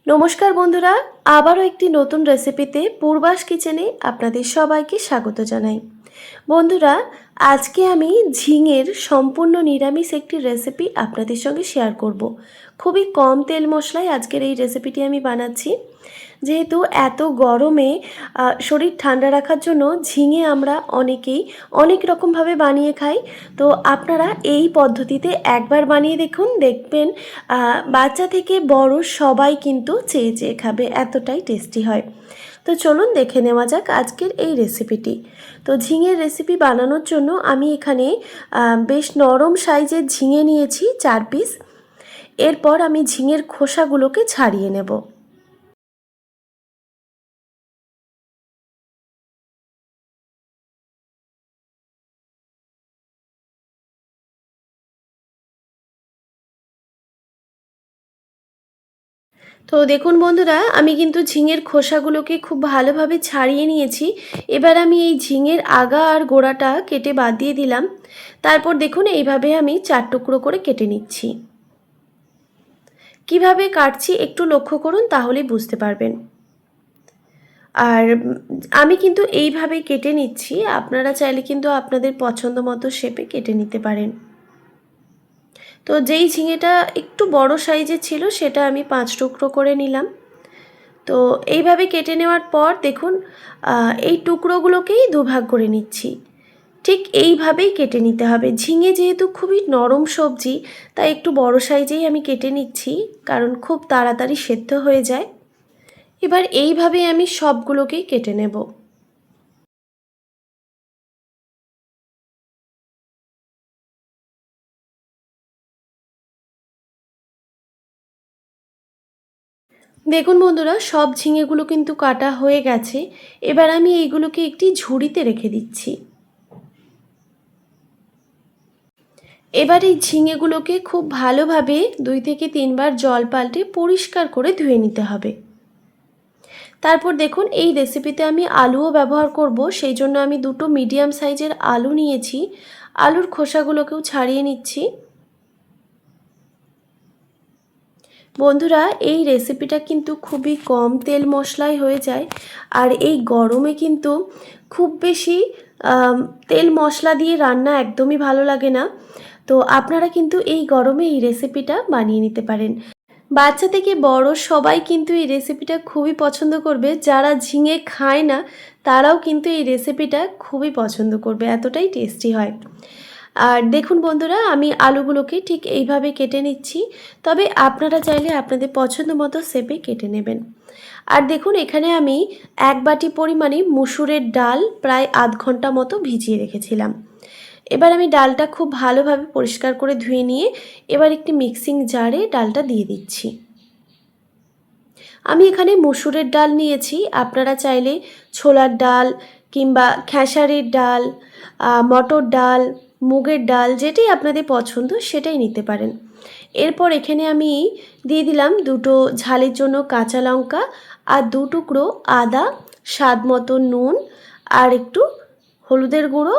নমস্কার বন্ধুরা, আবারও একটি নতুন রেসিপিতে পূর্বাস কিচেনে আপনাদের সবাইকে স্বাগত জানাই। বন্ধুরা, আজকে আমি ঝিঙের সম্পূর্ণ নিরামিষ একটি রেসিপি আপনাদের সঙ্গে শেয়ার করব। খুবই কম তেল মশলায় আজকের এই রেসিপিটি আমি বানাচ্ছি। যেহেতু এত গরমে শরীর ঠান্ডা রাখার জন্য ঝিঙে আমরা অনেকেই অনেক রকমভাবে বানিয়ে খাই। তো আপনারা এই পদ্ধতিতে একবার বানিয়ে দেখবেন বাচ্চা থেকে বড় সবাই কিন্তু চেয়ে চেয়ে খাবে, এতটাই টেস্টি হয়। তো চলুন দেখে নেওয়া যাক আজকের এই রেসিপিটি। তো ঝিঙের রেসিপি বানানোর জন্য আমি এখানে বেশ নরম সাইজের ঝিঙে নিয়েছি 4 পিস। এরপর আমি ঝিঙের খোসাগুলোকে ছাড়িয়ে নেব। তো দেখুন বন্ধুরা, আমি কিন্তু ঝিঙের খোসাগুলোকে খুব ভালোভাবে ছাড়িয়ে নিয়েছি। এবার আমি এই ঝিঙের আগা আর গোড়াটা কেটে বাদ দিয়ে দিলাম। তারপর দেখুন এইভাবে আমি 4 টুকরো করে কেটে নিচ্ছি। কিভাবে কাটছি একটু লক্ষ্য করুন, তাহলেই বুঝতে পারবেন। আর আমি কিন্তু এইভাবেই কেটে নিচ্ছি, আপনারা চাইলে কিন্তু আপনাদের পছন্দ মতো শেপে কেটে নিতে পারেন। তো যেই ঝিঙেটা একটু বড় সাইজের ছিল সেটা আমি 5 টুকরো করে নিলাম। তো এইভাবে কেটে নেওয়ার পর দেখুন এই টুকরোগুলোকেই দুভাগ করে নিচ্ছি। ঠিক এইভাবেই কেটে নিতে হবে। ঝিঙে যেহেতু খুবই নরম সবজি, তাই একটু বড় সাইজেই আমি কেটে নিচ্ছি, কারণ খুব তাড়াতাড়ি সেদ্ধ হয়ে যায়। এবার এইভাবেই আমি সবগুলোকেই কেটে নেব। দেখুন বন্ধুরা, সব ঝিঙেগুলো কিন্তু কাটা হয়ে গেছে। এবার আমি এইগুলোকে একটি ঝুড়িতে রেখে দিচ্ছি। এবার এই ঝিঙেগুলোকে খুব ভালোভাবে 2 থেকে 3 বার জল পাল্টে পরিষ্কার করে ধুয়ে নিতে হবে। তারপর দেখুন এই রেসিপিতে আমি আলুও ব্যবহার করব, সেই জন্য আমি দুটো মিডিয়াম সাইজের আলু নিয়েছি। আলুর খোসাগুলোকেও ছাড়িয়ে নিচ্ছি। বন্ধুরা, এই রেসিপিটা কিন্তু খুবই কম তেল মশলায় হয়ে যায়। আর এই গরমে কিন্তু খুব বেশি তেল মশলা দিয়ে রান্না একদমই ভালো লাগে না। তো আপনারা কিন্তু এই গরমে এই রেসিপিটা বানিয়ে নিতে পারেন। বাচ্চা থেকে বড় সবাই কিন্তু এই রেসিপিটা খুবই পছন্দ করবে। যারা ঝিঙে খায় না তারাও কিন্তু এই রেসিপিটা খুবই পছন্দ করবে, এতটাই টেস্টি হয়। আর দেখুন বন্ধুরা, আমি আলুগুলোকে ঠিক এইভাবে কেটে নিচ্ছি। তবে আপনারা চাইলে আপনাদের পছন্দ মতো শেপে কেটে নেবেন। আর দেখুন এখানে আমি 1 বাটি পরিমাণে মুসুরের ডাল প্রায় আধ ঘন্টা মতো ভিজিয়ে রেখেছিলাম। এবার আমি ডালটা খুব ভালোভাবে পরিষ্কার করে ধুয়ে নিয়ে এবার একটি মিক্সিং জারে ডালটা দিয়ে দিচ্ছি। আমি এখানে মসুরের ডাল নিয়েছি, আপনারা চাইলে ছোলার ডাল কিংবা খেসারির ডাল, মটর ডাল, মুগের ডাল, যেটাই আপনাদের পছন্দ সেটাই নিতে পারেন। এরপর এখানে আমি দিয়ে দিলাম দুটো ঝালের জন্য কাঁচা লঙ্কা আর 2 টুকরো আদা, স্বাদ মতো নুন আর একটু হলুদের গুঁড়ো,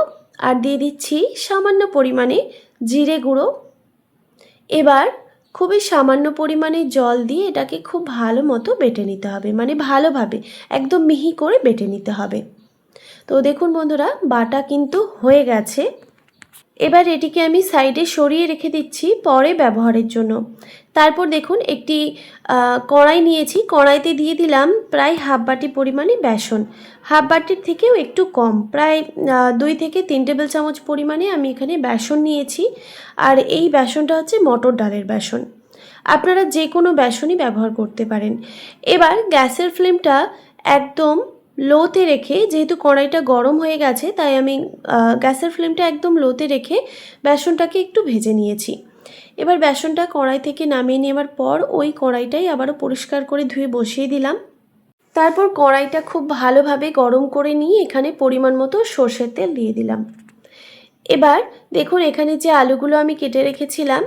আর দিয়ে দিচ্ছি সামান্য পরিমাণে জিরে গুঁড়ো। এবার খুবই সামান্য পরিমাণে জল দিয়ে এটাকে খুব ভালো মতো বেটে নিতে হবে, মানে ভালোভাবে একদম মিহি করে বেটে নিতে হবে। তো দেখুন বন্ধুরা, বাটা কিন্তু হয়ে গেছে। এবার এটিকে আমি সাইডে সরিয়ে রেখে দিচ্ছি পরে ব্যবহারের জন্য। তারপর দেখুন একটি কড়াই নিয়েছি, কড়াইতে দিয়ে দিলাম প্রায় হাফ বাটি পরিমাণে বেসন। হাফ বাটির থেকেও একটু কম, প্রায় 2 থেকে 3 টেবিল চামচ পরিমাণে আমি এখানে বেসন নিয়েছি। আর এই বেসনটা হচ্ছে মটর ডালের বেসন, আপনারা যে কোনো বেসনই ব্যবহার করতে পারেন। এবার গ্যাসের ফ্লেমটা একদম লোতে রেখে, যেহেতু কড়াইটা গরম হয়ে গেছে তাই আমি গ্যাসের ফ্লেমটা একদম লোতে রেখে বেসনটাকে একটু ভেজে নিয়েছি। এবার বেসনটা কড়াই থেকে নামিয়ে নেওয়ার পর ওই কড়াইটাই আবারও পরিষ্কার করে ধুয়ে বসিয়ে দিলাম। তারপর কড়াইটা খুব ভালোভাবে গরম করে নিয়ে এখানে পরিমাণ মতো সর্ষের তেল দিয়ে দিলাম। এবার দেখুন এখানে যে আলুগুলো আমি কেটে রেখেছিলাম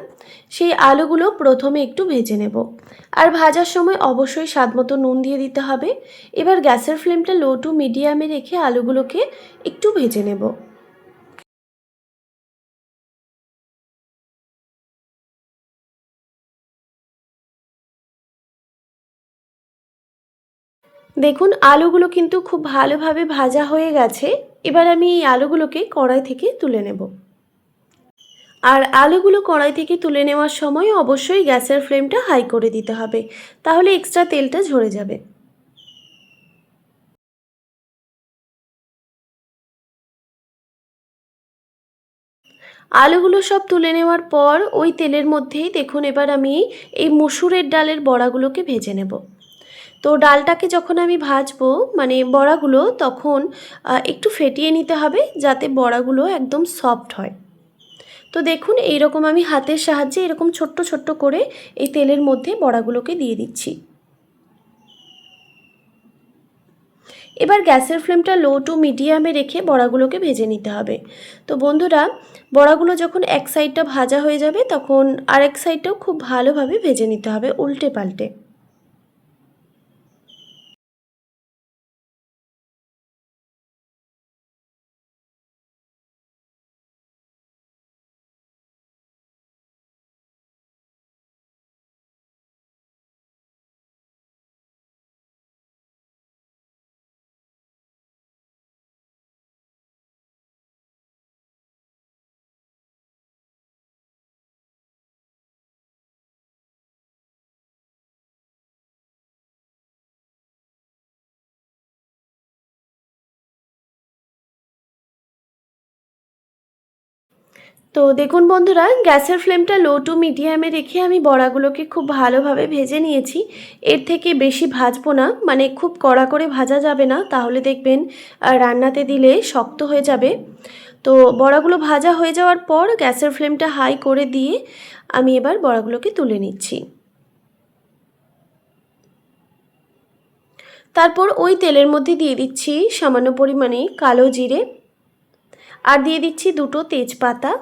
সেই আলুগুলো প্রথমে একটু ভেজে নেব। আর ভাজার সময় অবশ্যই স্বাদমতো নুন দিয়ে দিতে হবে। এবার গ্যাসের ফ্লেমটা লো টু মিডিয়ামে রেখে আলুগুলোকে একটু ভেজে নেব। দেখুন আলুগুলো কিন্তু খুব ভালোভাবে ভাজা হয়ে গেছে। এবার আমি এই আলুগুলোকে কড়াই থেকে তুলে নেব। আর আলুগুলো কড়াই থেকে তুলে নেওয়ার সময় অবশ্যই গ্যাসের ফ্লেমটা হাই করে দিতে হবে, তাহলে এক্সট্রা তেলটা ঝরে যাবে। আলুগুলো সব তুলে নেওয়ার পর ওই তেলের মধ্যেই দেখুন এবার আমি এই মসুরের ডালের বড়াগুলোকে ভেজে নেব। তো ডালটাকে যখন আমি ভাজবো মানে বড়াগুলো, তখন একটু ফেটিয়ে নিতে হবে যাতে বড়াগুলো একদম সফট হয়। তো দেখুন এইরকম আমি হাতের সাহায্যে এরকম ছোট্ট ছোট্ট করে এই তেলের মধ্যে বড়াগুলোকে দিয়ে দিচ্ছি। এবার গ্যাসের ফ্লেমটা লো টু মিডিয়ামে রেখে বড়াগুলোকে ভেজে নিতে হবে। তো বন্ধুরা, বড়াগুলো যখন এক সাইডটা ভাজা হয়ে যাবে তখন আরেক সাইডটাও খুব ভালোভাবে ভেজে নিতে হবে উল্টে পাল্টে। তো দেখুন বন্ধুরা, গ্যাসের ফ্লেমটা লো টু মিডিয়ামে রেখে আমি বড়াগুলোকে খুব ভালোভাবে ভেজে নিয়েছি। এর থেকে বেশি ভাজবো না, মানে খুব কড়া করে ভাজা যাবে না, তাহলে দেখবেন রান্নাতে দিলে শক্ত হয়ে যাবে। তো বড়াগুলো ভাজা হয়ে যাওয়ার পর গ্যাসের ফ্লেমটা হাই করে দিয়ে আমি এবার বড়াগুলোকে তুলে নিচ্ছি। তারপর ওই তেলের মধ্যে দিয়ে দিচ্ছি সামান্য পরিমাণে কালো জিরে, আর দিয়ে দিচ্ছি দুটো তেজপাতা।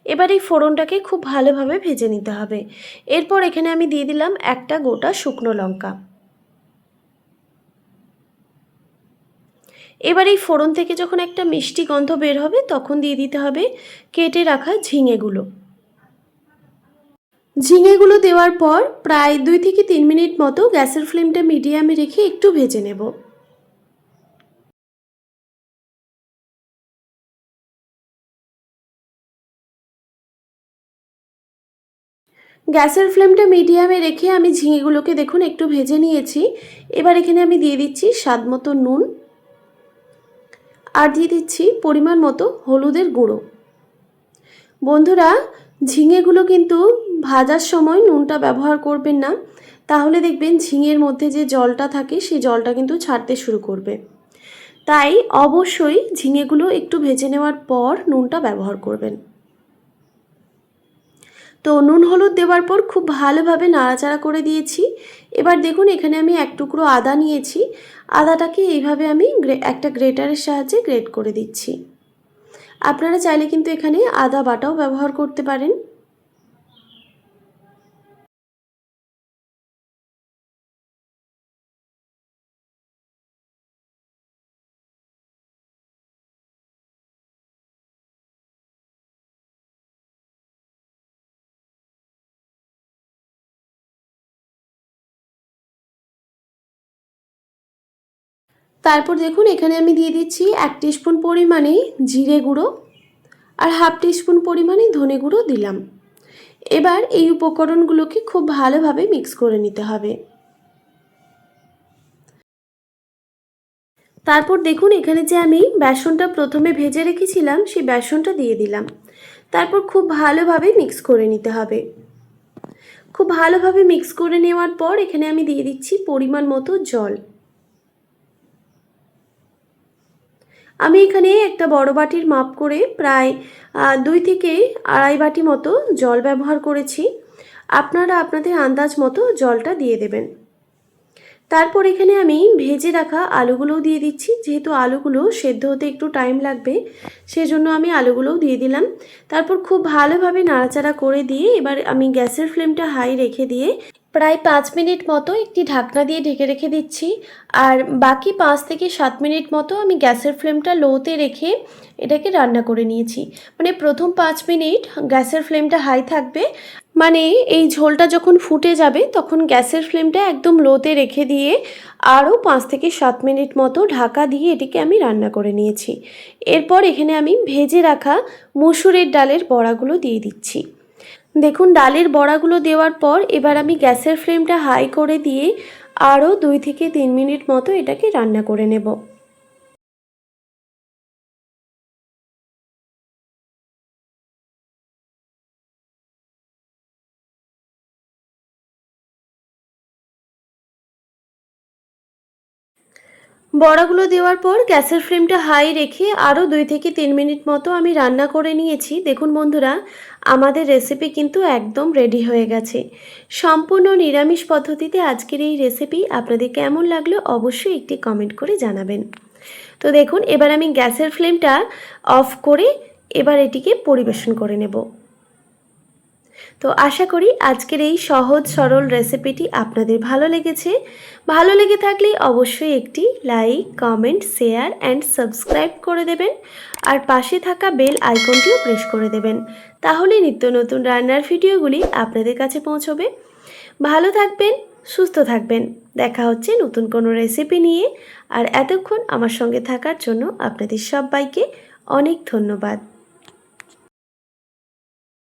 এবার এই ফোড়নটাকে খুব ভালোভাবে ভেজে নিতে হবে। এরপর এখানে আমি দিয়ে দিলাম একটা গোটা শুকনো লঙ্কা। এবার এই ফোড়ন থেকে যখন একটা মিষ্টি গন্ধ বের হবে তখন দিয়ে দিতে হবে কেটে রাখা ঝিঙেগুলো। ঝিঙেগুলো দেওয়ার পর প্রায় 2 থেকে 3 মিনিট মতো গ্যাসের ফ্লেমটা মিডিয়ামে রেখে একটু ভেজে নেব। গ্যাসের ফ্লেমটা মিডিয়ামে রেখে আমি ঝিঙেগুলোকে দেখুন একটু ভেজে নিয়েছি। এবার এখানে আমি দিয়ে দিচ্ছি স্বাদ মতো নুন, আর দিয়ে দিচ্ছি পরিমাণ মতো হলুদের গুঁড়ো। বন্ধুরা, ঝিঙেগুলো কিন্তু ভাজার সময় নুনটা ব্যবহার করবেন না, তাহলে দেখবেন ঝিঙের মধ্যে যে জলটা থাকে সেই জলটা কিন্তু ছাড়তে শুরু করবে। তাই অবশ্যই ঝিঙেগুলো একটু ভেজে নেওয়ার পর নুনটা ব্যবহার করবেন। তো নুন হলুদ দেওয়ার পর খুব ভালোভাবে নাড়াচাড়া করে দিয়েছি। এবার দেখুন এখানে আমি এক টুকরো আদা নিয়েছি। আদাটাকে এইভাবে আমি একটা গ্রেটারের সাহায্যে গ্রেট করে দিচ্ছি। আপনারা চাইলে কিন্তু এখানে আদা বাটাও ব্যবহার করতে পারেন। তারপর দেখুন এখানে আমি দিয়ে দিচ্ছি 1 টিস্পুন পরিমাণে জিরে গুঁড়ো, আর হাফ টিস্পুন পরিমাণে ধনে গুঁড়ো দিলাম। এবার এই উপকরণগুলোকে খুব ভালোভাবে মিক্স করে নিতে হবে। তারপর দেখুন এখানে যে আমি বেসনটা প্রথমে ভেজে রেখেছিলাম সেই বেসনটা দিয়ে দিলাম। তারপর খুব ভালোভাবে মিক্স করে নিতে হবে। খুব ভালোভাবে মিক্স করে নেওয়ার পর এখানে আমি দিয়ে দিচ্ছি পরিমাণ মতো জল। আমি এখানে একটা বড় বাটির মাপ করে প্রায় 2 থেকে আড়াই বাটি মতো জল ব্যবহার করেছি। আপনারা আপনাদের আন্দাজ মতো জলটা দিয়ে দেবেন। তারপর এখানে আমি ভেজে রাখা আলুগুলোও দিয়ে দিচ্ছি। যেহেতু আলুগুলো সেদ্ধ হতে একটু টাইম লাগবে, সেজন্য আমি আলুগুলোও দিয়ে দিলাম। তারপর খুব ভালোভাবে নাড়াচাড়া করে দিয়ে এবার আমি গ্যাসের ফ্লেমটা হাই রেখে দিয়ে প্রায় 5 মিনিট মতো একটি ঢাকনা দিয়ে ঢেকে রেখে দিচ্ছি। আর বাকি 5 থেকে 7 মিনিট মতো আমি গ্যাসের ফ্লেমটা লোতে রেখে এটাকে রান্না করে নিয়েছি। মানে প্রথম 5 মিনিট গ্যাসের ফ্লেমটা হাই থাকবে, মানে এই ঝোলটা যখন ফুটে যাবে তখন গ্যাসের ফ্লেমটা একদম লোতে রেখে দিয়ে আরও 5 থেকে 7 মিনিট মতো ঢাকা দিয়ে এটিকে আমি রান্না করে নিয়েছি। এরপর এখানে আমি ভেজে রাখা মুসুরের ডালের বড়াগুলো দিয়ে দিচ্ছি। দেখুন ডালের বড়াগুলো দেওয়ার পর এবার আমি গ্যাসের ফ্লেমটা হাই করে দিয়ে আরও 2 থেকে 3 মিনিট মতো এটাকে রান্না করে নেব। বড়াগুলো দেওয়ার পর গ্যাসের ফ্লেমটা হাই রেখে আরও 2 থেকে 3 মিনিট মতো আমি রান্না করে নিয়েছি। দেখুন বন্ধুরা, আমাদের রেসিপি কিন্তু একদম রেডি হয়ে গেছে। সম্পূর্ণ নিরামিষ পদ্ধতিতে আজকের এই রেসিপি আপনাদের কেমন লাগলো অবশ্যই একটি কমেন্ট করে জানাবেন। তো দেখুন এবার আমি গ্যাসের ফ্লেমটা অফ করে এবার এটিকে পরিবেশন করে নেব। তো আশা করি আজকের এই সহজ সরল রেসিপিটি আপনাদের ভালো লেগেছে। ভালো লেগে থাকলে অবশ্যই একটি like, comment, share and subscribe করে দেবেন। আর পাশে থাকা বেল আইকনটিও প্রেস করে দেবেন। তাহলে নিত্য নতুন রান্নার ভিডিওগুলি আপনাদের কাছে পৌঁছবে। ভালো থাকবেন, সুস্থ থাকবেন। দেখা হচ্ছে নতুন কোনো রেসিপি নিয়ে। আর এতক্ষণ আমার সঙ্গে থাকার জন্য আপনাদের সবাইকে অনেক ধন্যবাদ।